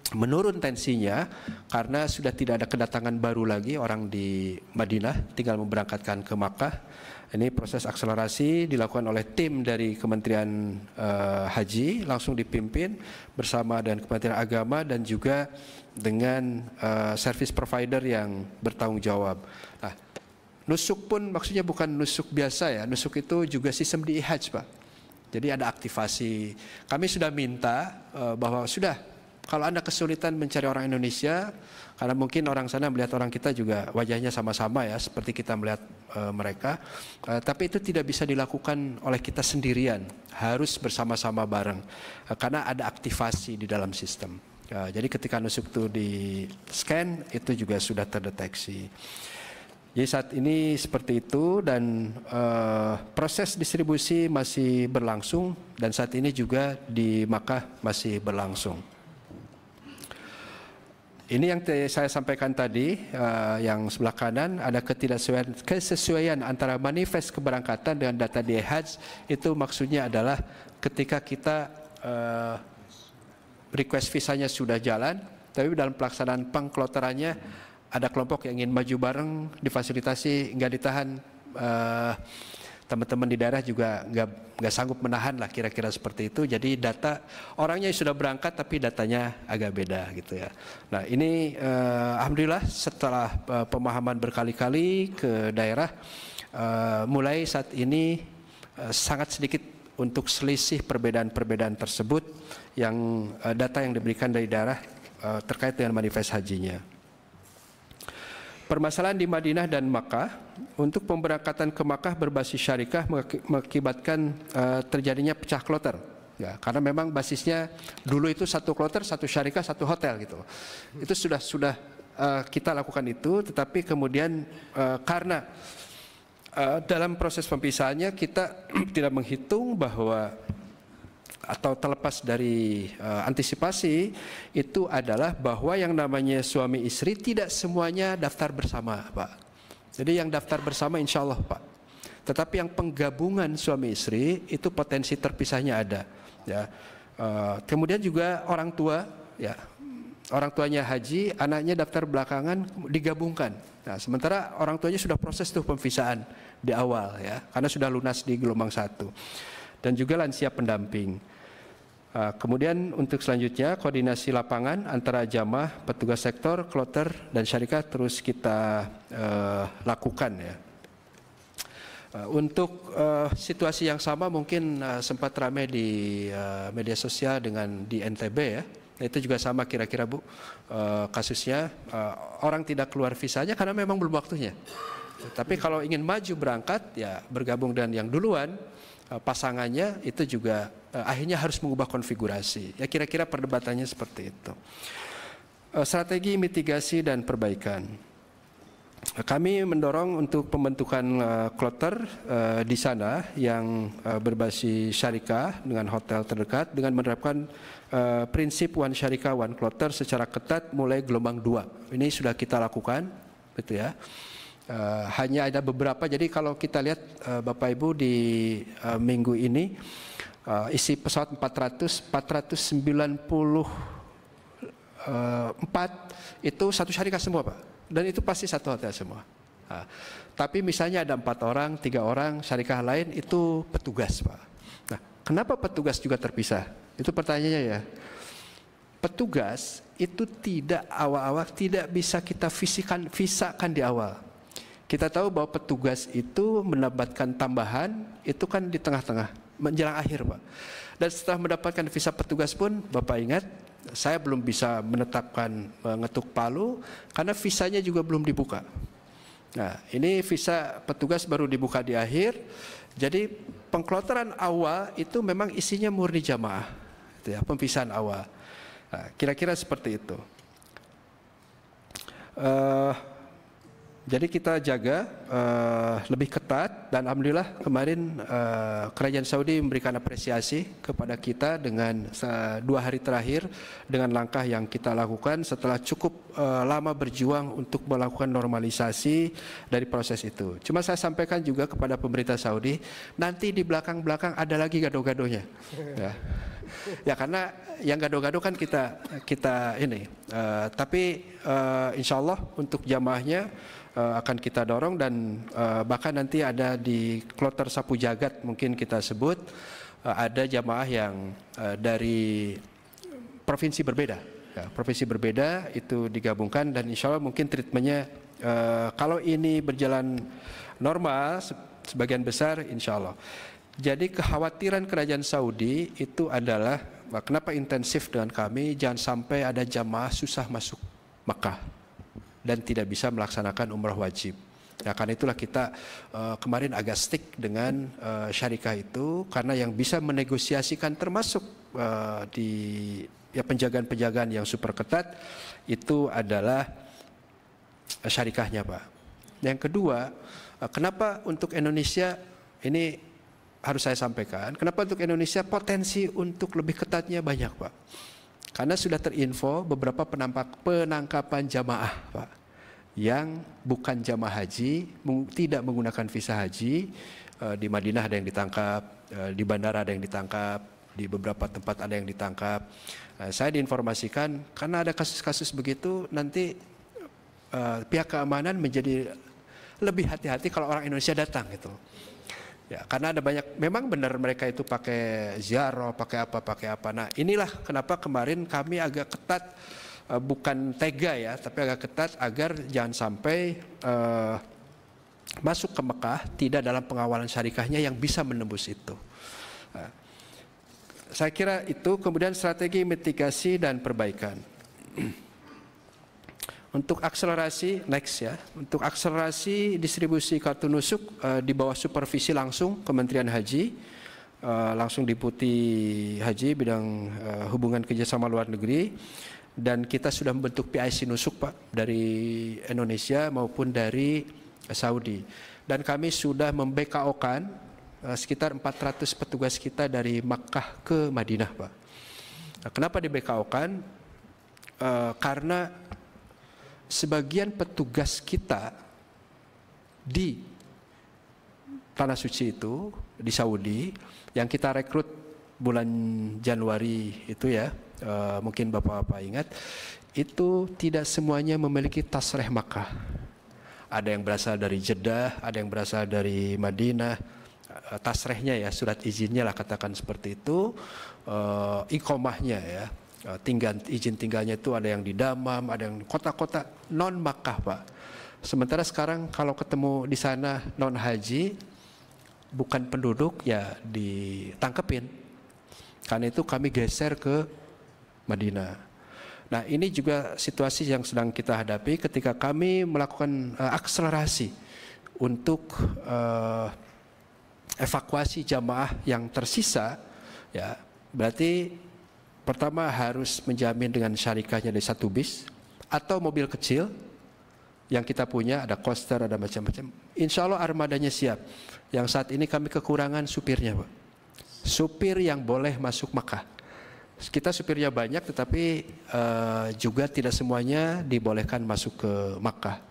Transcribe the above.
menurun tensinya karena sudah tidak ada kedatangan baru lagi orang di Madinah, tinggal memberangkatkan ke Makkah. Ini proses akselerasi dilakukan oleh tim dari Kementerian Haji, langsung dipimpin bersama dengan Kementerian Agama dan juga dengan service provider yang bertanggung jawab. Nah, nusuk pun maksudnya bukan nusuk biasa ya, nusuk itu juga sistem di IHAJ, Pak. Jadi ada aktivasi. Kami sudah minta bahwa sudah, kalau Anda kesulitan mencari orang Indonesia, karena mungkin orang sana melihat orang kita juga wajahnya sama-sama ya, seperti kita melihat mereka, tapi itu tidak bisa dilakukan oleh kita sendirian, harus bersama-sama bareng, karena ada aktivasi di dalam sistem. Jadi ketika nusuk itu di scan, itu juga sudah terdeteksi. Jadi saat ini seperti itu, dan proses distribusi masih berlangsung, dan saat ini juga di Makkah masih berlangsung. Ini yang saya sampaikan tadi, yang sebelah kanan ada kesesuaian antara manifest keberangkatan dengan data di IHAJ. Itu maksudnya adalah ketika kita request visanya sudah jalan, tapi dalam pelaksanaan pengkloterannya ada kelompok yang ingin maju bareng, difasilitasi, nggak ditahan. Teman-teman di daerah juga nggak sanggup menahan lah, kira-kira seperti itu. Jadi data orangnya sudah berangkat tapi datanya agak beda gitu ya. Nah ini alhamdulillah setelah pemahaman berkali-kali ke daerah, mulai saat ini sangat sedikit untuk selisih perbedaan-perbedaan tersebut yang data yang diberikan dari daerah terkait dengan manifest hajinya. Permasalahan di Madinah dan Makkah, untuk pemberangkatan ke Makkah berbasis syarikah mengakibatkan terjadinya pecah kloter. Ya, karena memang basisnya dulu itu satu kloter, satu syarikah, satu hotel gitu. Itu sudah kita lakukan itu, tetapi kemudian karena dalam proses pempisahannya kita tidak menghitung bahwa, atau terlepas dari antisipasi, itu adalah bahwa yang namanya suami istri tidak semuanya daftar bersama, Pak. Jadi yang daftar bersama insya Allah, Pak. Tetapi yang penggabungan suami istri itu potensi terpisahnya ada. Ya. Kemudian juga orang tua, ya, orang tuanya haji, anaknya daftar belakangan digabungkan. Nah, sementara orang tuanya sudah proses tuh pemvisaan di awal, ya, karena sudah lunas di gelombang 1. Dan juga lansia pendamping. Kemudian untuk selanjutnya koordinasi lapangan antara jamaah, petugas sektor, kloter dan syarikat terus kita lakukan ya. Untuk situasi yang sama mungkin sempat ramai di media sosial dengan di NTB ya. Itu juga sama kira-kira Bu, kasusnya orang tidak keluar visanya karena memang belum waktunya. Tapi kalau ingin maju berangkat ya bergabung dengan yang duluan, pasangannya itu juga akhirnya harus mengubah konfigurasi. Ya kira-kira perdebatannya seperti itu. Strategi mitigasi dan perbaikan. Kami mendorong untuk pembentukan kloter di sana yang berbasis syarikah dengan hotel terdekat dengan menerapkan prinsip one syarikah one kloter secara ketat mulai gelombang 2. Ini sudah kita lakukan, gitu ya. Hanya ada beberapa, jadi kalau kita lihat Bapak Ibu di minggu ini isi pesawat 494 itu satu syarikat semua Pak, dan itu pasti satu hotel semua. Tapi misalnya ada 4 orang, 3 orang syarikat lain itu petugas Pak. Nah, kenapa petugas juga terpisah? Itu pertanyaannya ya. Petugas itu tidak awal-awal tidak bisa kita visakan di awal. Kita tahu bahwa petugas itu mendapatkan tambahan itu kan di tengah-tengah, menjelang akhir Pak. Dan setelah mendapatkan visa petugas pun, Bapak ingat, saya belum bisa menetapkan mengetuk palu karena visanya juga belum dibuka. Nah, ini visa petugas baru dibuka di akhir. Jadi pengkloteran awal itu memang isinya murni jamaah, itu ya, pempisahan awal. Nah, kira-kira seperti itu. Jadi kita jaga lebih ketat, dan alhamdulillah kemarin Kerajaan Saudi memberikan apresiasi kepada kita dengan 2 hari terakhir dengan langkah yang kita lakukan setelah cukup lama berjuang untuk melakukan normalisasi dari proses itu. Cuma saya sampaikan juga kepada pemerintah Saudi, nanti di belakang-belakang ada lagi gado-gadonya. Ya karena yang gado-gado kan kita ini, tapi insya Allah untuk jamaahnya akan kita dorong, dan bahkan nanti ada di kloter Sapu Jagat mungkin kita sebut ada jamaah yang dari provinsi berbeda, ya, provinsi berbeda itu digabungkan, dan insya Allah mungkin treatmentnya kalau ini berjalan normal sebagian besar insya Allah. Jadi kekhawatiran Kerajaan Saudi itu adalah kenapa intensif dengan kami, jangan sampai ada jamaah susah masuk Makkah dan tidak bisa melaksanakan umrah wajib. Nah, karena itulah kita kemarin agak stick dengan syarikah itu, karena yang bisa menegosiasikan termasuk di penjagaan-penjagaan yang super ketat itu adalah syarikahnya, Pak. Yang kedua, kenapa untuk Indonesia ini harus saya sampaikan, kenapa untuk Indonesia potensi untuk lebih ketatnya banyak, Pak. Karena sudah terinfo beberapa penangkapan jamaah, Pak, yang bukan jamaah haji, tidak menggunakan visa haji. Di Madinah ada yang ditangkap, di bandara ada yang ditangkap, di beberapa tempat ada yang ditangkap. Saya diinformasikan karena ada kasus-kasus begitu, nanti pihak keamanan menjadi lebih hati-hati kalau orang Indonesia datang gitu. Ya, karena ada banyak, memang benar mereka itu pakai ziarah, pakai apa. Nah, inilah kenapa kemarin kami agak ketat, bukan tega ya, tapi agak ketat agar jangan sampai masuk ke Mekah tidak dalam pengawalan syarikahnya yang bisa menembus itu. Nah, saya kira itu. Kemudian strategi mitigasi dan perbaikan. Untuk akselerasi, next ya, untuk akselerasi distribusi kartu nusuk di bawah supervisi langsung Kementerian Haji, langsung Deputi Haji bidang hubungan kerjasama luar negeri, dan kita sudah membentuk PIC nusuk, Pak, dari Indonesia maupun dari Saudi, dan kami sudah membKO-kan sekitar 400 petugas kita dari Makkah ke Madinah, Pak. Nah, kenapa di BKO-kan? Karena sebagian petugas kita di Tanah Suci itu, di Saudi, yang kita rekrut bulan Januari itu ya, mungkin Bapak-Bapak ingat, itu tidak semuanya memiliki tasreh Makkah. Ada yang berasal dari Jeddah, ada yang berasal dari Madinah, tasrehnya ya, surat izinnya lah katakan seperti itu, iqomahnya ya, izin tinggalnya itu ada yang di Damam, ada yang kota-kota non Makkah, Pak. Sementara sekarang kalau ketemu di sana non haji, bukan penduduk, ya ditangkepin. Karena itu kami geser ke Madinah. Nah, ini juga situasi yang sedang kita hadapi ketika kami melakukan akselerasi untuk evakuasi jamaah yang tersisa. Ya, berarti pertama harus menjamin dengan syarikahnya dari 1 bis atau mobil kecil yang kita punya, ada coaster, ada macam-macam. Insya Allah armadanya siap. Yang saat ini kami kekurangan supirnya, Pak. Supir yang boleh masuk Makkah. Kita supirnya banyak, tetapi juga tidak semuanya dibolehkan masuk ke Makkah.